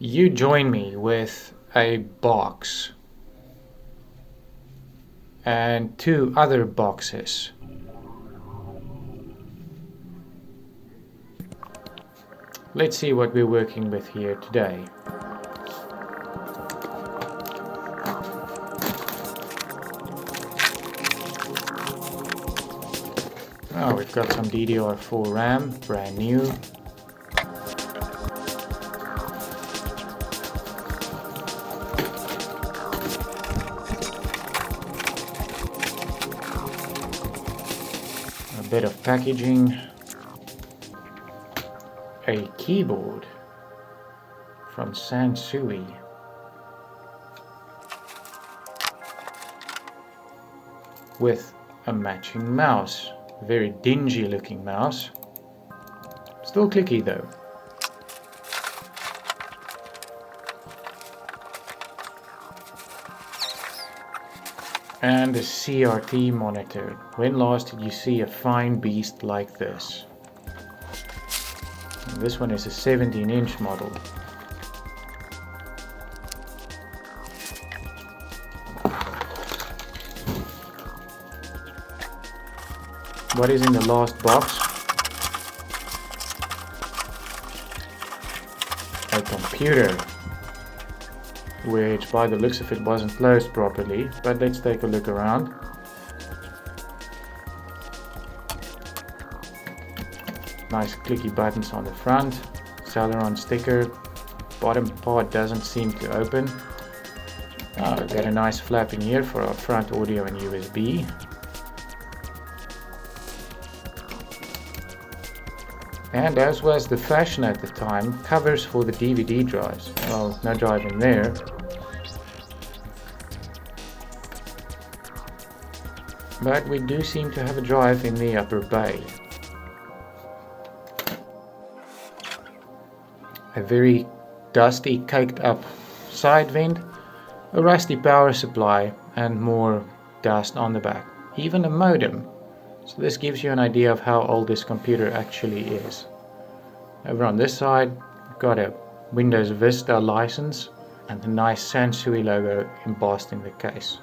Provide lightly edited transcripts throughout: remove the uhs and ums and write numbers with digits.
You join me with a box and two other boxes. Let's see what we're working with here today. Oh, we've got some DDR4 RAM, brand new. A bit of packaging. A keyboard from Sansui. With a matching mouse. Very dingy looking mouse. Still clicky though. And a CRT monitor. When last did you see a fine beast like this? And this one is a 17-inch model. What is in the last box? A computer, which by the looks of it wasn't closed properly, but let's take a look around. Nice clicky buttons on the front, Celeron sticker, bottom part doesn't seem to open. Got a nice flap in here for our front audio and USB. And as was the fashion at the time, covers for the DVD drives. Well, no drive in there. But we do seem to have a drive in the upper bay. A very dusty, caked up side vent, a rusty power supply, and more dust on the back. Even a modem. So this gives you an idea of how old this computer actually is. Over on this side, we've got a Windows Vista license and the nice Sansui logo embossed in the case.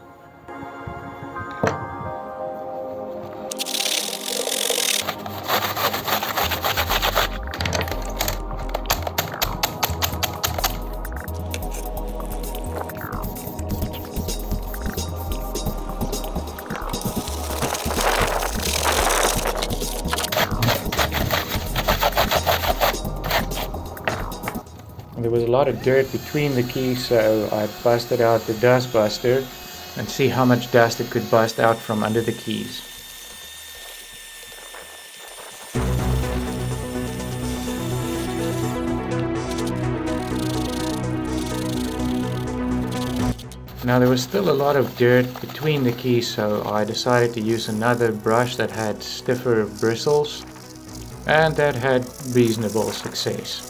There was a lot of dirt between the keys, so I busted out the dust buster and see how much dust it could bust out from under the keys. Now there was still a lot of dirt between the keys, so I decided to use another brush that had stiffer bristles, and that had reasonable success.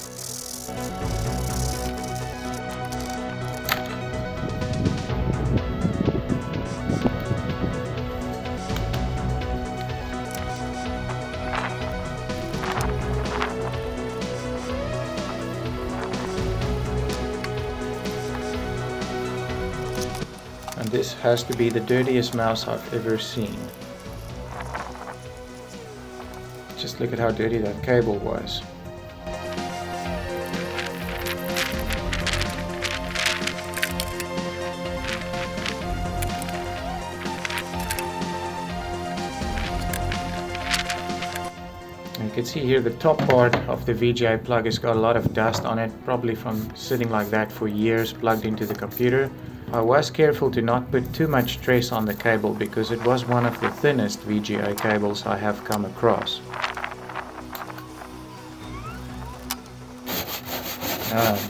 And this has to be the dirtiest mouse I've ever seen. Just look at how dirty that cable was. And you can see here the top part of the VGA plug has got a lot of dust on it, probably from sitting like that for years plugged into the computer. I was careful to not put too much stress on the cable because it was one of the thinnest VGA cables I have come across.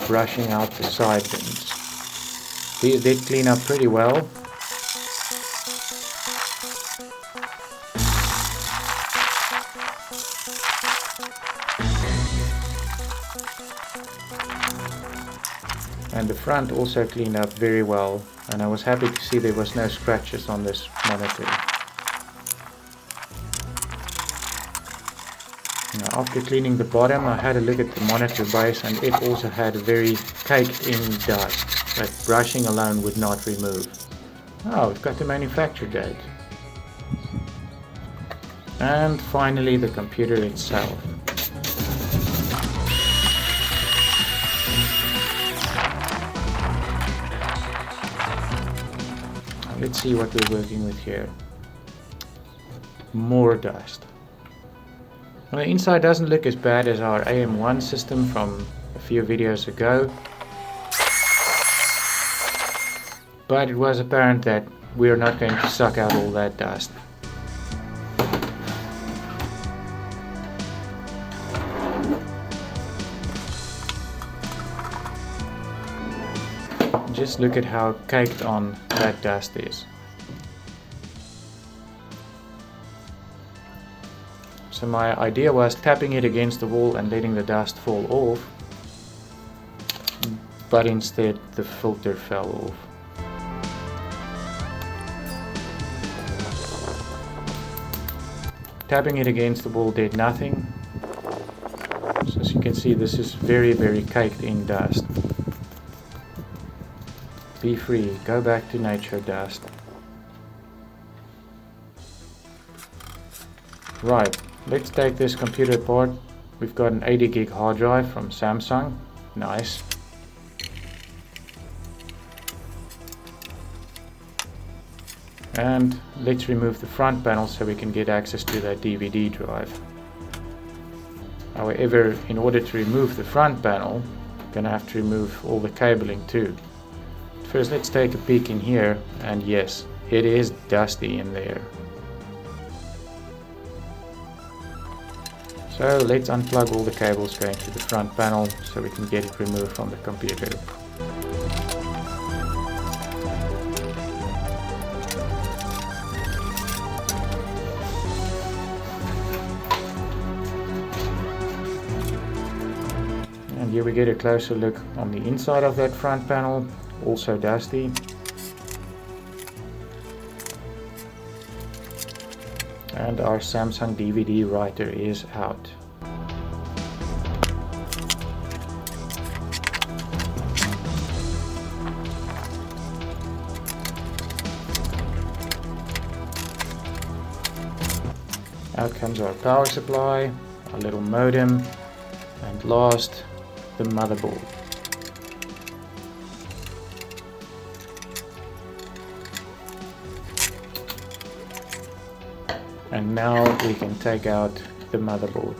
Brushing out the side bins. These did clean up pretty well. And the front also cleaned up very well, and I was happy to see there was no scratches on this monitor. After cleaning the bottom, I had a look at the monitor base, and it also had very caked in dust that brushing alone would not remove. Oh, we've got the manufacture date. And finally the computer itself. Let's see what we're working with here. More dust. Well, the inside doesn't look as bad as our AM1 system from a few videos ago, but it was apparent that we're not going to suck out all that dust. Just look at how caked on that dust is. So my idea was tapping it against the wall and letting the dust fall off, but instead the filter fell off. Tapping it against the wall did nothing. So as you can see, this is very, very caked in dust. Be free, go back to nature, dust. Right, let's take this computer apart. We've got an 80 gig hard drive from Samsung. Nice. And let's remove the front panel so we can get access to that DVD drive. However, in order to remove the front panel, I'm gonna have to remove all the cabling too. First, let's take a peek in here, and yes, it is dusty in there. So let's unplug all the cables going to the front panel so we can get it removed from the computer. And here we get a closer look on the inside of that front panel, also dusty. And our Samsung DVD writer is out. Out comes our power supply, our little modem, and last, the motherboard. And now we can take out the motherboard.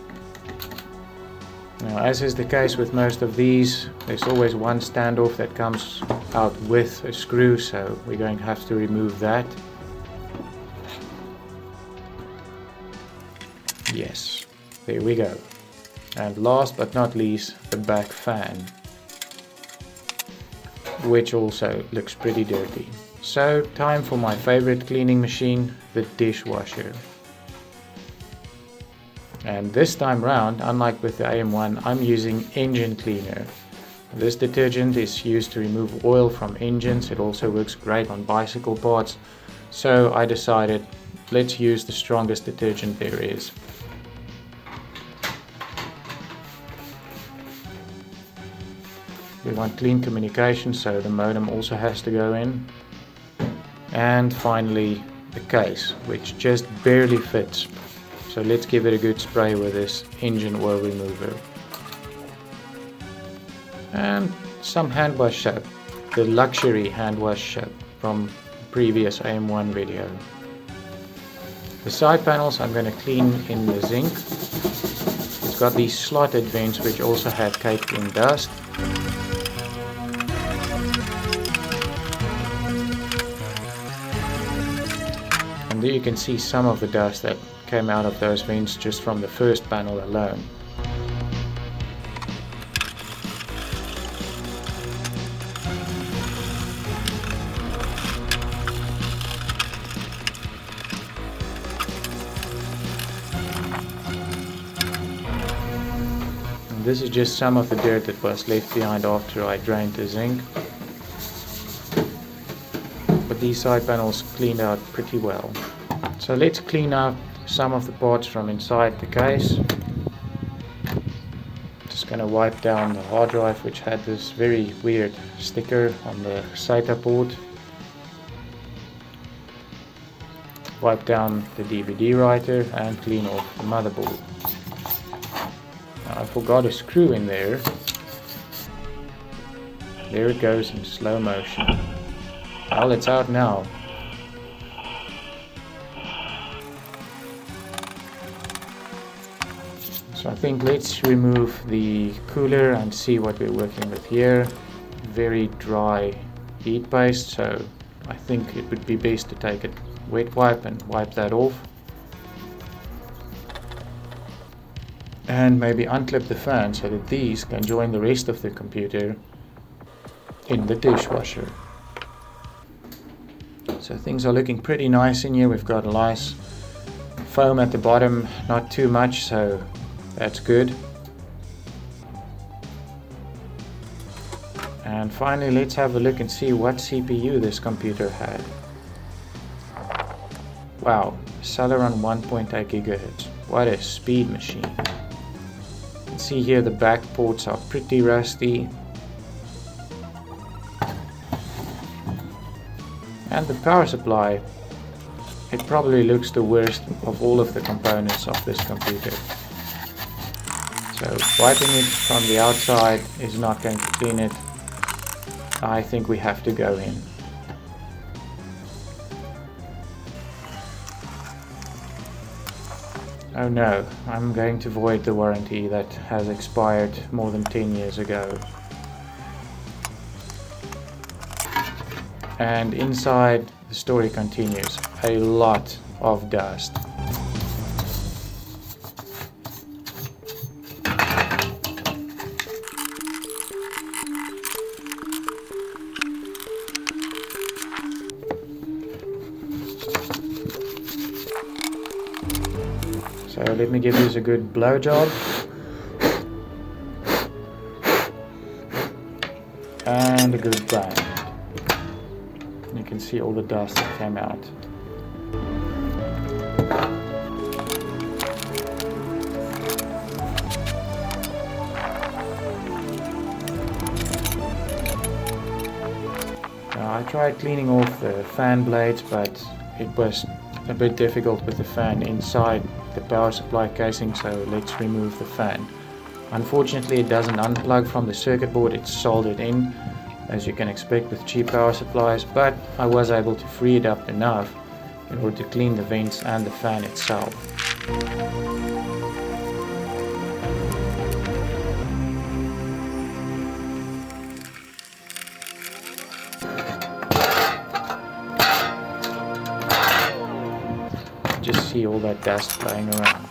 Now, as is the case with most of these, there's always one standoff that comes out with a screw, so we're going to have to remove that. Yes, there we go. And last but not least, the back fan, which also looks pretty dirty. So, time for my favorite cleaning machine, the dishwasher. And this time round, unlike with the AM1, I'm using engine cleaner. This detergent is used to remove oil from engines. It also works great on bicycle parts. So I decided, let's use the strongest detergent there is. We want clean communication, so the modem also has to go in. And finally, the case, which just barely fits. So let's give it a good spray with this engine oil remover. And some hand wash soap, the luxury hand wash soap from the previous AM1 video. The side panels I'm going to clean in the zinc. It's got these slotted vents which also have caked in dust. And there you can see some of the dust that came out of those vents just from the first panel alone. And this is just some of the dirt that was left behind after I drained the zinc. But these side panels cleaned out pretty well. So let's clean out some of the parts from inside the case. Gonna wipe down the hard drive, which had this very weird sticker on the SATA port. Wipe down the DVD writer and clean off the motherboard. Now, I forgot a screw in there. There it goes in slow motion. Well, it's out now. So I think let's remove the cooler and see what we're working with here. Very dry heat paste, so I think it would be best to take a wet wipe and wipe that off. And maybe unclip the fan so that these can join the rest of the computer in the dishwasher. So things are looking pretty nice in here. We've got a nice foam at the bottom, not too much, so that's good. And finally, let's have a look and see what CPU this computer had. Wow, Celeron 1.8 GHz. What a speed machine. You can see here the back ports are pretty rusty. And the power supply, it probably looks the worst of all of the components of this computer. So wiping it from the outside is not going to clean it. I think we have to go in. Oh no, I'm going to void the warranty that has expired more than 10 years ago. And inside, the story continues. A lot of dust. So let me give this a good blow job. And a good bang. You can see all the dust that came out. Now, I tried cleaning off the fan blades, but it was a bit difficult with the fan inside the power supply casing, so let's remove the fan. Unfortunately, it doesn't unplug from the circuit board, it's soldered in, as you can expect with cheap power supplies, but I was able to free it up enough in order to clean the vents and the fan itself. Just see all that dust flying around.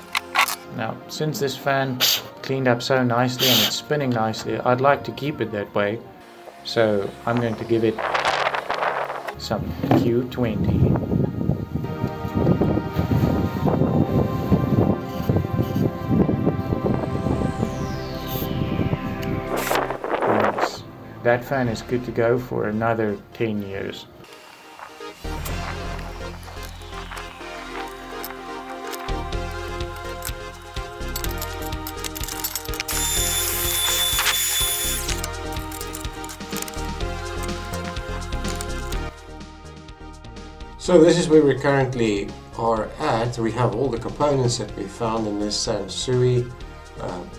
Now, since this fan cleaned up so nicely and it's spinning nicely, I'd like to keep it that way. So I'm going to give it some Q20. Nice. That fan is good to go for another 10 years. So this is where we currently are at. We have all the components that we found in this Sansui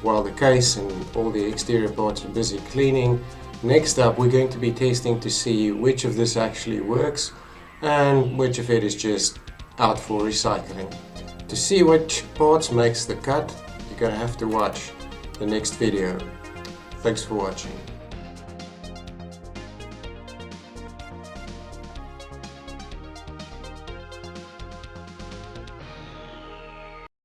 while the case and all the exterior parts are busy cleaning. Next up, we're going to be testing to see which of this actually works and which of it is just out for recycling. To see which parts makes the cut, you're gonna have to watch the next video. Thanks for watching.